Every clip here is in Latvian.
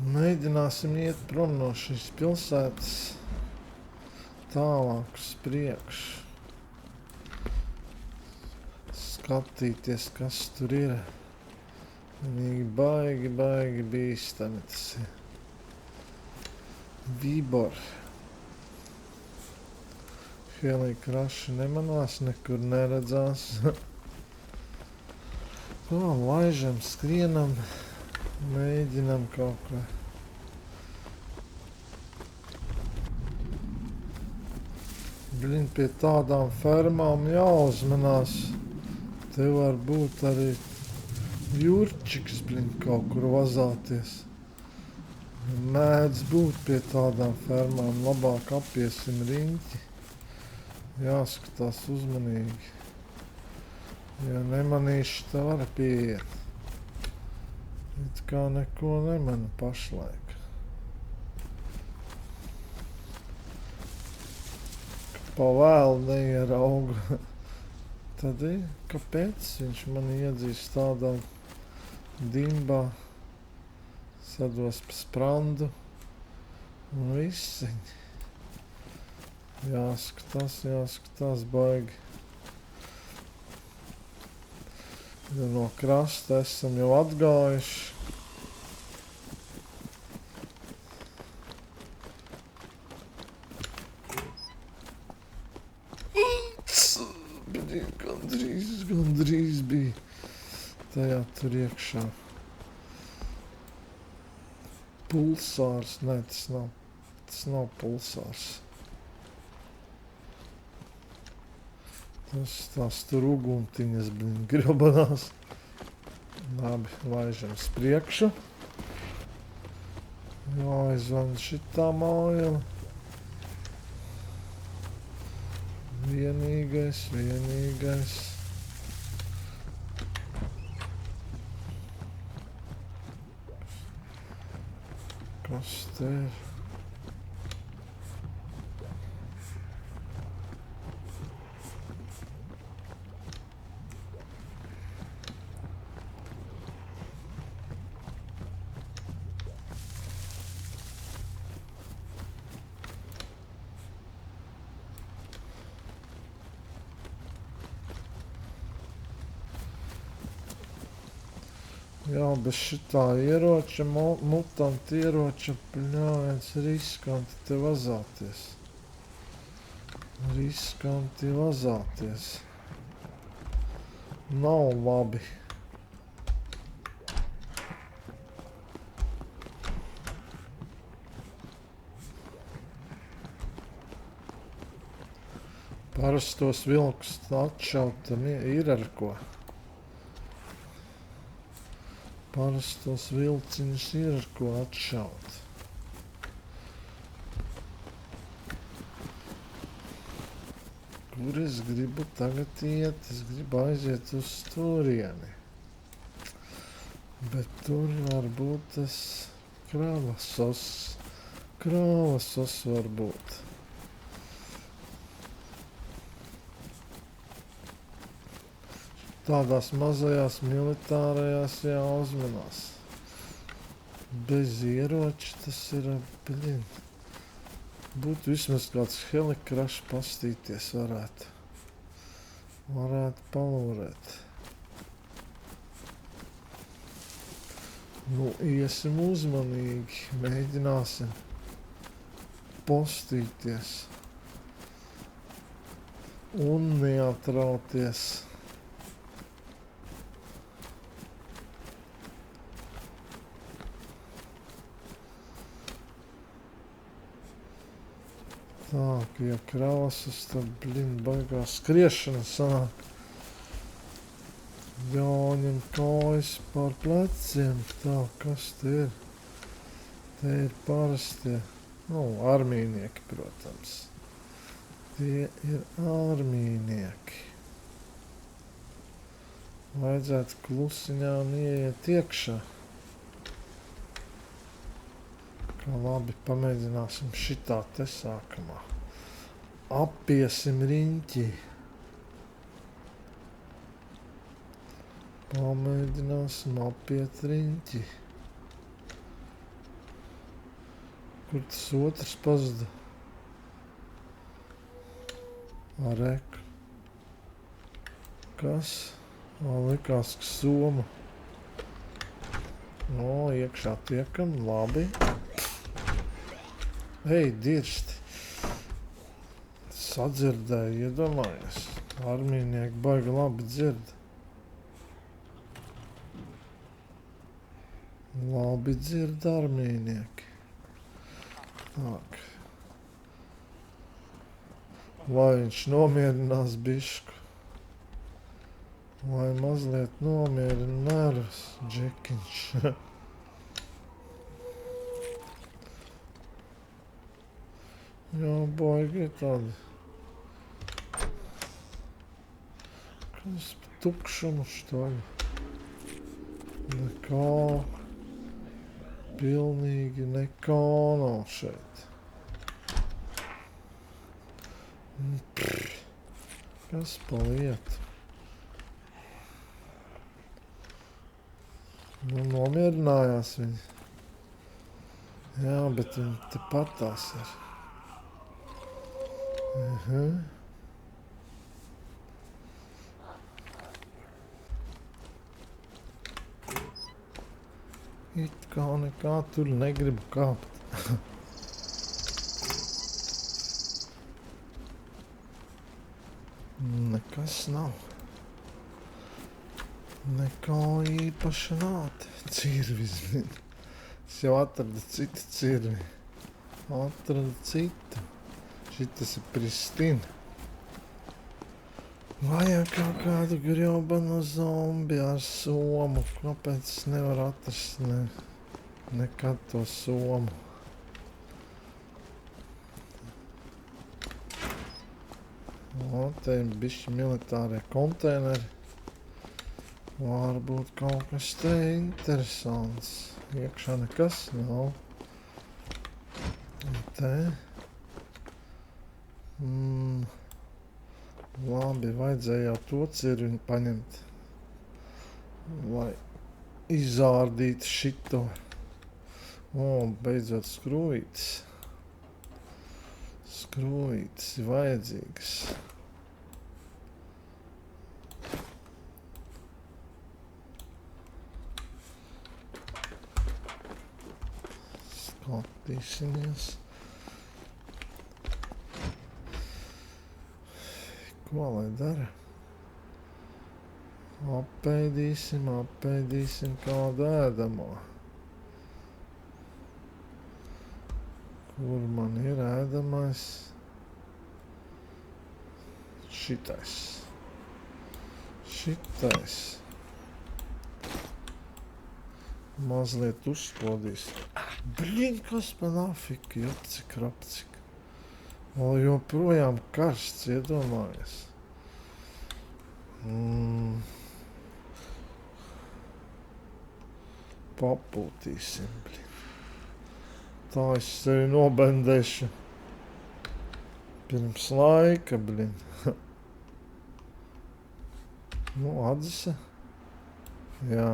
Mēģināsim iet prom no šīs pilsētas tālāk uz priekšu. Skatīties, kas tur ir. Viņi baigi bīstami tas ir. Vībor. Helikraši nemanās, nekur neredzās. Laižam, skrienam, mēģinam kaut ko. Blin, pie tādām fermām jāuzmanās. Te var būt arī jūrčiks, blin, kaut kur vazāties. Mēdz būt pie tādām fermām, labāk apiesim riņķi. Jāskatās uzmanīgi. Ja nemanīšu, tā var pieiet. It kā neko nemanu pašlaik. Pa vēlu neieraugu. Tad ir, kāpēc viņš man iedzīs tādā dimbā, sados pa sprandu un visiņ. Jāskatās baigi. Ja no krasta esam jau atgājuši. Gandrīz bija tajā tur iekšā. Pulsārs, ne, tas nav pulsārs. Tas tās tur uguntiņas, grabanās. Labi, laižam uz priekšu. Jāizvan šitā māja. Vienīgais. Kas te ir? Jā, bez šitā ieroča, mutanti ieroča, pļāviens riskanti te vazāties. Nav labi. Parastos vilkus atšautam ir ar ko. Parastos vilciņus ir ar ko atšaut. Kur es gribu tagad iet? Es gribu aiziet uz turieni. Bet tur varbūt tas krāvasos varbūt. Tādās mazajās militārajās jāuzmanās. Bez ieroča tas ir, blin. Būtu vismaz kāds helikrašs pastīties varētu. Varētu palūrēt. Nu, iesim uzmanīgi, mēģināsim postīties un neatrauties. Tā, ja krāsas, tad, blin, baigā skriešana sanāk. Jāņem kājas pār pleciem. Tā, kas te ir? Te ir parastie, armijnieki, protams. Tie ir armijnieki. Vajadzētu klusiņām ieiet iekšā. Labi, pamēģināsim šitā te sākamā. Apiesim riņķi. Pamēģināsim apiet riņķi. Kur tas otrs pazuda? Arek. Kas? Man likās, ka soma. O, iekšā tiekam, labi. Ej, dirsti. Sadzirdēju, iedomājies. Armijnieki baigi labi dzird. Labi dzird armijnieki. Tak. Lai viņš nomierinās bišku. Lai mazliet nomierina nervus, džekiņš. Jā, baigi tādi. Kas pa tukšumu štāļ? Nekā. Pilnīgi nekā nav šeit. Kas pa lietu? Nu, nomierinājās viņi. Jā, bet viņi te patās ir. It kā nekā tur negribu kāpt. Nekas nav. Nekā īpaša nav. Cirvis. Es jau atradu citu cirvi. Atradu citu. Šitas ir pristina. Vajag kaut kādu grjobanu zombi ar somu. Kāpēc es nevaru atrast nekad to somu? O, te ir bišķi militārie konteineri. Varbūt kaut kas te interesants. Iekšā nekas nav. Un te. Labi, vajadzēja jau to cirvi paņemt. Lai izārdītu šito. O, beidzot skrūvītes. Skrūvītes ir vajadzīgas. Skatīsimies. Ko lai dara? Apēdīsim kādu ēdamo. Kur man ir ēdamais? Šitais. Mazliet uzspodīs. Blin, kas man afika, jopcik, rapcik. Vēl joprojām karsts, iedomājies. Papūtīsim, blin. Tā es sevi nobendēšu. Pirms laika, blin. Nu, atzise. Jā.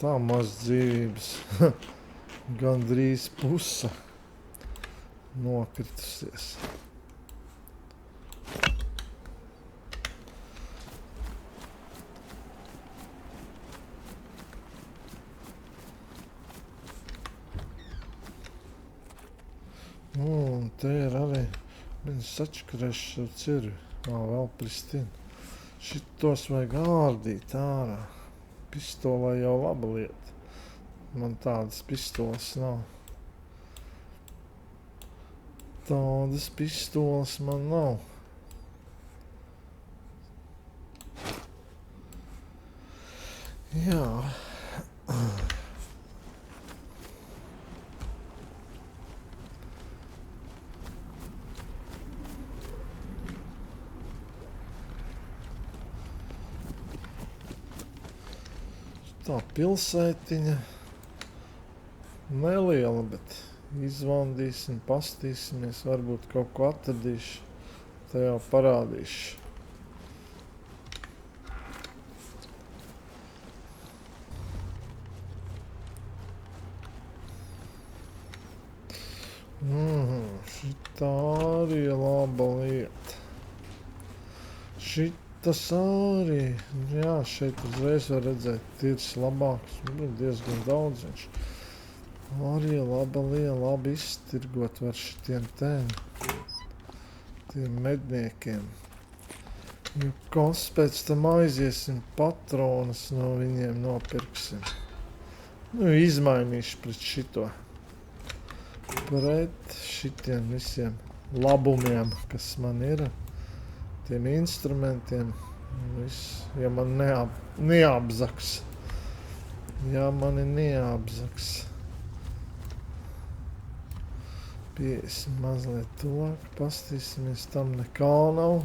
Tā maz dzīvības. Gandrīz puse nokritusies. Un te ir arī viens sačakarēšs ar cirvi. Vēl pristina. Šitos vajag ārdīt ārā. Pistolē jau laba lieta. Man tādas pistoles nav. Tādas pistoles man nav. Jā. Tā pilsētiņa. Neliela, bet izvandīsim, pastīsimies, varbūt kaut ko atradīšu, te jau parādīšu. Šitā arī laba lieta. Šitas arī. Jā, šeit uzreiz var redzēt tirs labāks. Diezgan daudz viņš. Arī laba liela, labi iztirgot var šitiem tiem medniekiem. Jo kas pēc tam aiziesim patronas no viņiem nopirksim. Izmainīšu pret šito. Pret šitiem visiem labumiem, kas man ir. Tiem instrumentiem. Viss, ja man neapzaks. Ja mani neapzaks. Piesim mazliet tuvāk, pastīsimies, tam nekā nav.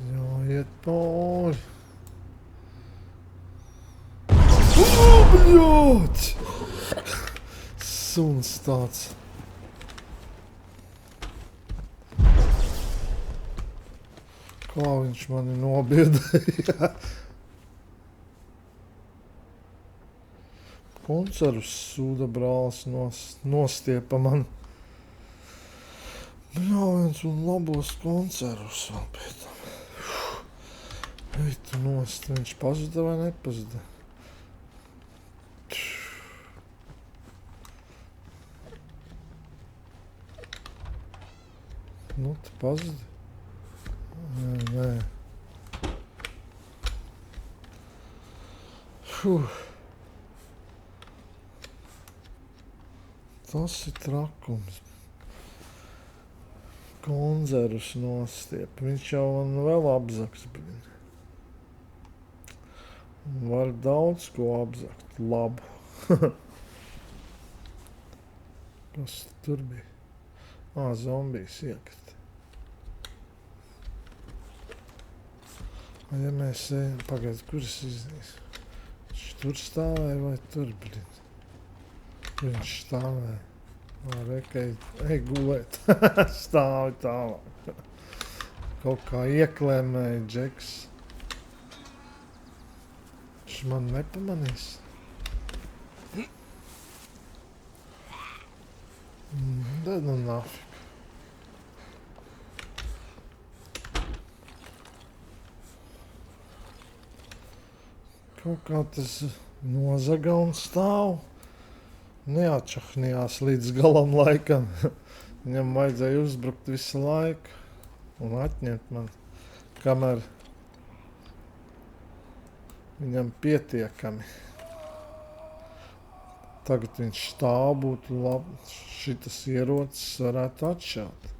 Jāiet pāri. Bļot! Suns tāds. Kā viņš mani nobiedēja. Koncervus sūda brālis nostiepa man. Bļāviens un labos koncervus vēl pie tam. Ej tu nost, viņš pazuda vai nepazuda? Nu, tu pazudi? Nē. Tas ir trakums. Konzervus nostiep. Viņš jau man vēl apzaks. Var daudz ko apzakt. Labu. Kas tur bija? Zombijs iekrita. Ja mēs ejam, pagaid, kur es iznīsu? Viņš tur stāvēja vai tur, blin? Viņš stāvēja. Ej gulēt. Stāvi tālāk. Kaut kā ieklēmēja džeks. Viņš man nepamanīs. Da nu nafik. Kaut kā tas nozaga un stāv. Neatšahnījās līdz galam laikam. Viņam vajadzēja uzbrukt visu laiku un atņemt man, kamēr viņam pietiekami. Tagad viņš stāv būtu labi. Šitas ierocis varētu atšaut.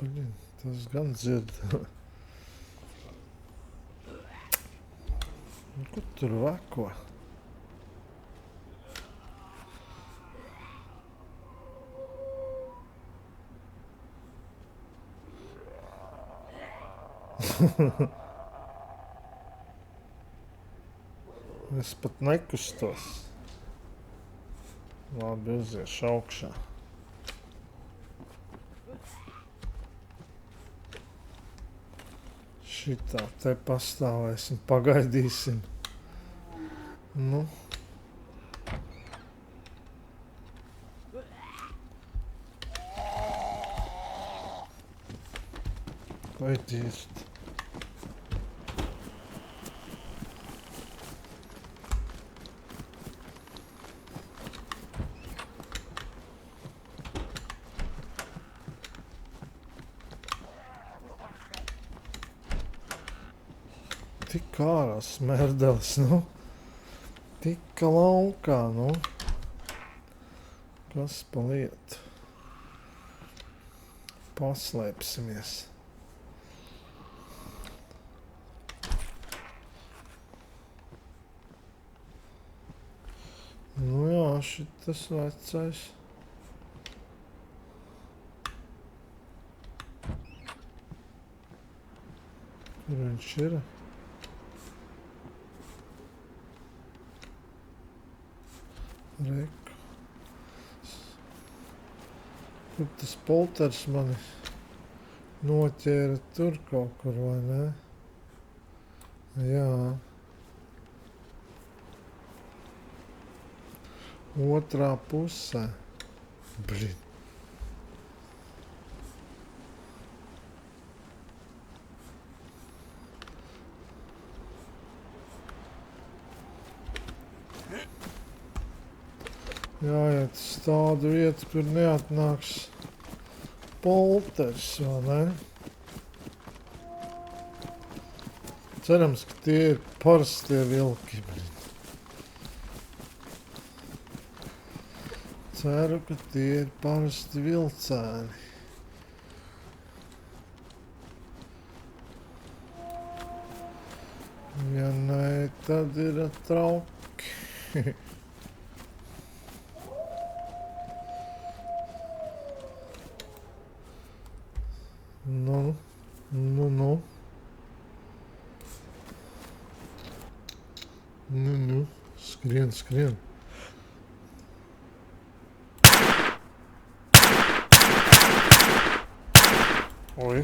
Paļin, tas gan dzird. Kur tur veko? Es pat nekustos. Labi, uziešu augšā. Šitā te pastāvēsim, pagaidīsim. Nu. Vai dirst? Tik ārā smērdelis, nu. Tika laukā, nu. Kas pa lietu? Paslēpsimies. Nu jā, šitas vecais. Kur viņš ir? Reku. Kur tas polters mani noķēra tur kaut kur, vai ne? Jā. Otrā pusē. Blin. Jāiet uz tādu vietu, kur neatnāks polters, vai ne? Cerams, ka tie ir parastie vilki. Ceru, ka tie ir parasti vilcēni. Ja nē, tad ir trauki. Nu. Nu. Skrien. Oi.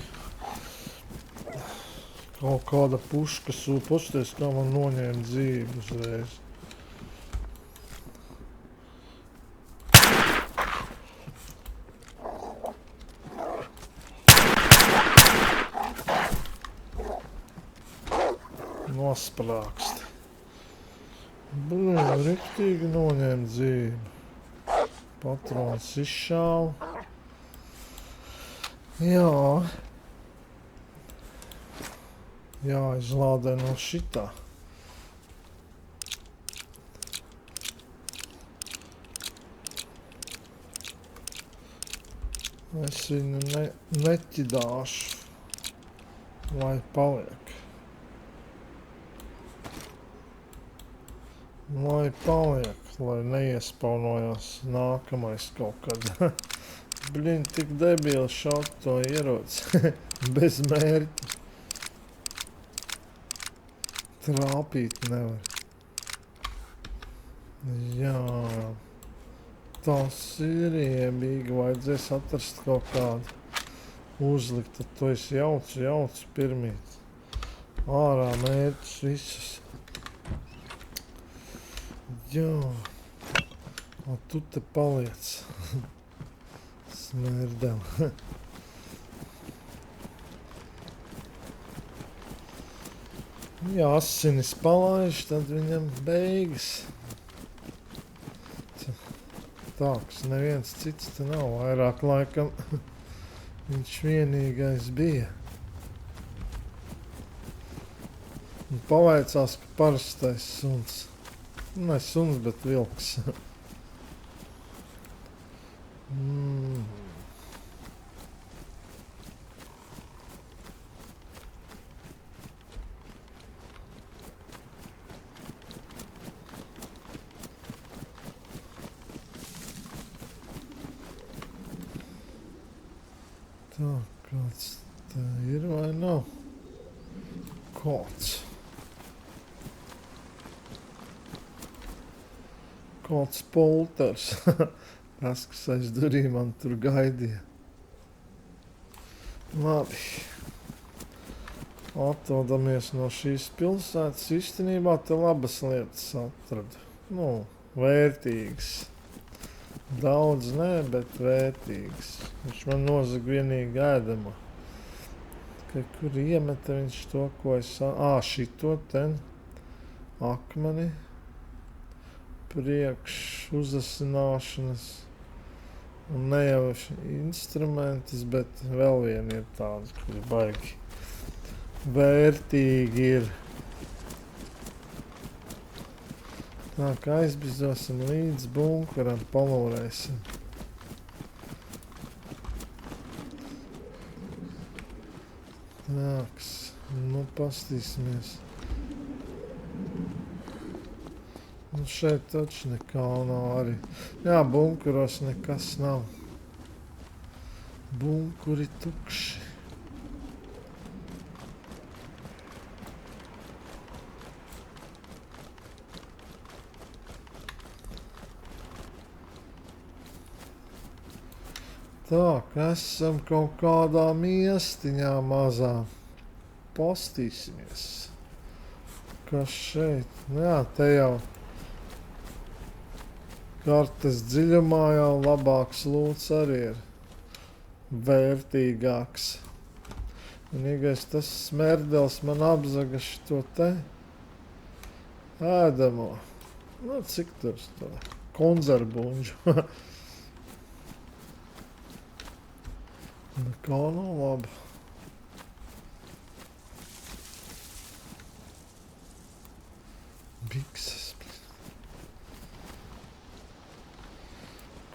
Kaut kāda puška sūposties, kā man noņēma dzīvi uzreiz. Nosprākst. Blin, riktīgi noņēma dzīvi. Patrons izšāva. Jā. Jāizlādē no šitā. Es viņu neķidāšu, lai paliek. Lai neiespaunojās nākamais kaut kad. Blin, tik debili šaut to ieroci. Bez mērķa. Trāpīt nevar. Jā. Tas ir iebīgi. Vajadzēs atrast kaut kādu uzlikt. Tad to es jaucu pirmīt. Ārā mērķus visus. Jā. O, tu te paliec. Smērdēl. Ja asinis palaiž, tad viņam beigas. Tā, kas neviens cits te nav. Vairāk laikam viņš vienīgais bija. Un pavaicās, ka parastais suns. Ne suns, bet vilks. Tā, kāds tā ir vai nav? Kāds polters. Tas, kas aiz durīm man tur gaidīja. Labi. Atrodamies no šīs pilsētas. Īstenībā te labas lietas atradu. Nu, vērtīgas. Daudz nē, bet vērtīgas. Viņš man nozag vienīgi ēdama. Kur iemeta viņš to, ko es... šito ten. Akmeni. Priekš uzasināšanas. Un ne jau instrumentus, bet vēl vieni ir tādi, kuri baigi vērtīgi ir. Tā kā aizbizosim līdz bunkuram, palūrēsim. Tāks, nu pastīsimies. Un šeit taču nekā nav arī. Jā, bunkuros nekas nav. Bunkuri tukši. Tā, ka esam kaut kādā miestiņā mazā. Postīsimies. Kas šeit? Jā, te jau kartes dziļumā jau labāks lūts arī ir. Vērtīgāks. Vienīgais tas smerdels man apzaga šito te ēdamo. Nu, cik tur to konzervbuņģu. Nekā nav labi. Bikses.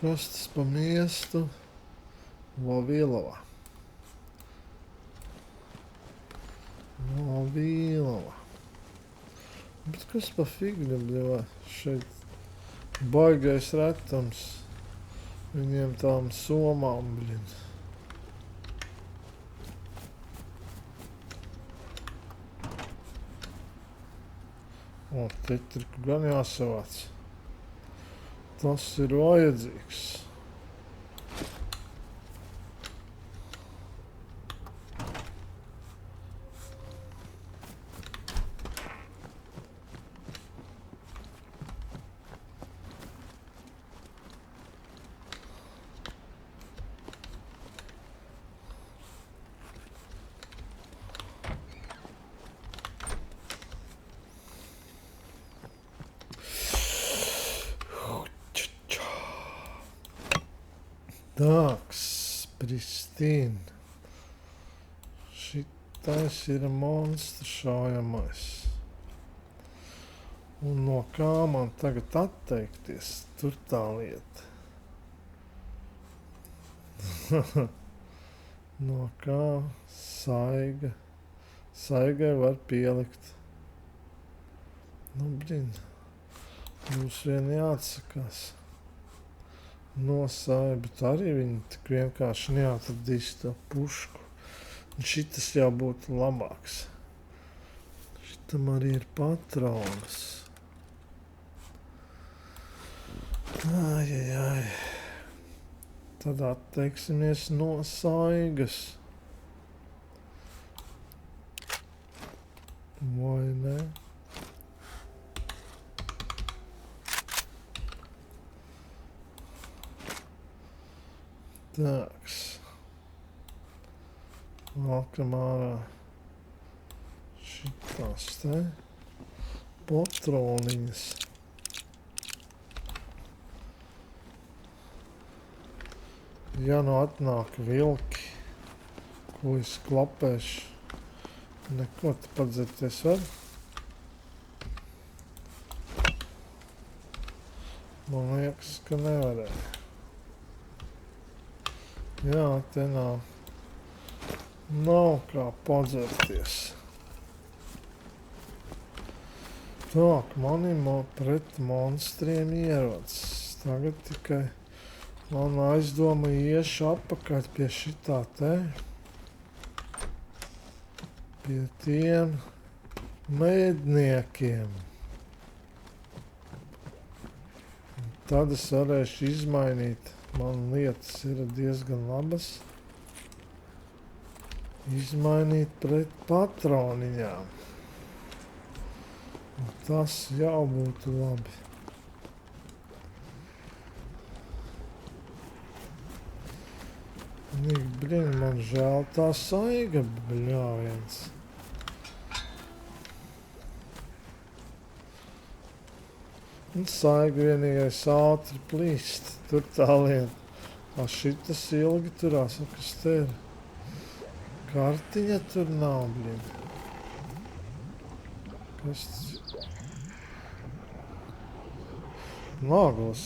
Kas tas pa miestu? Vavilova. Vavilova. Bet kas pa figļu, bļā? Šeit baigais retums. Viņiem tām somām, bļin. O, tetriku gan jāsavāc. Tas ir vajadzīgs. Tāks, Pristīn. Šitais ir monstrs šaujamais. Un no kā man tagad atteikties? Tur tā lieta. No kā saiga. Saigai var pielikt. Nu, bļin. Būs vien jāatsakās. Nosāja, bet arī viņi tik vienkārši neatradīs to pušku. Un šitas jau būtu labāks. Šitam arī ir patronas. Ai. Tad atteiksimies no saigas. Vai ne? Tāks. Valkam ārā šitās te patroniņas. Ja nu atnāk vilki, ko es klapēšu, neko te padzerties var. Man liekas, ka nevarēja. Jā, te nav kā padzerties. Tak, mani pret monstriem ierodas. Tagad tikai man aizdoma iešu apakaļ pie šitā te. Pie tiem mēdniekiem. Un tad es varēšu izmainīt. Man lietas ir diezgan labas. Izmainīt pret patroniņām. Un tas jau būtu labi. Blin, man žēl tā saiga, bļāviens. Un saiga vienīgais ātri plīst. Tur tā lieta. Šitas ilgi turās. Kas te ir? Kartiņa tur nav, blin. Kas tas? Naglas.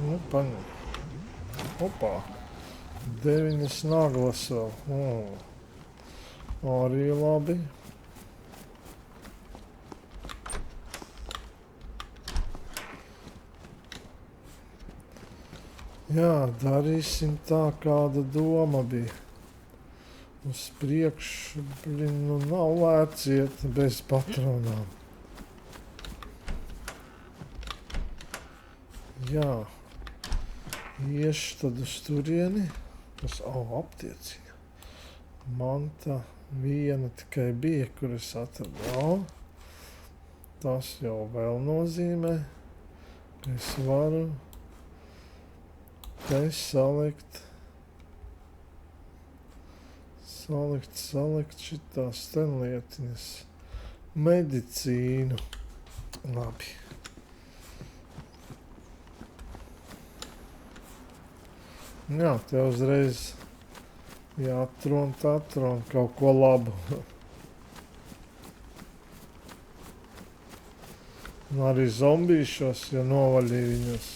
Nu, paņem. Opā. 9 naglas vēl. Arī labi. Jā, darīsim tā, kāda doma bija. Uz priekšu, blin, nu nav vērts iet bez patronām. Jā. Iešu tad uz turieni. Tas, aptieciņa. Manta viena tikai bija, kur es atradu. Tas jau vēl nozīmē, ka es varu te salikt šitās te lietiņas. Medicīnu. Labi. Jā, te uzreiz jāatrod kaut ko labu. Un arī zombīšos, ja novaļīja viņus.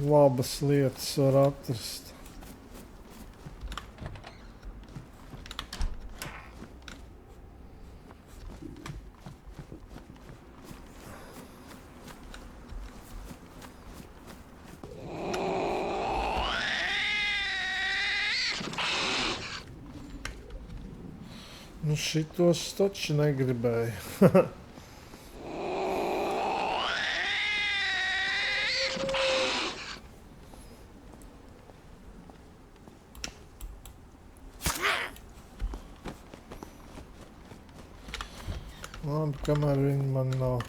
Labas lietas var atrast. Nu šitos taču negribēju. Labi, kamēr viņi man nav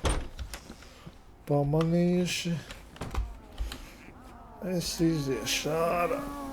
pamanījuši, es iziešu ārā.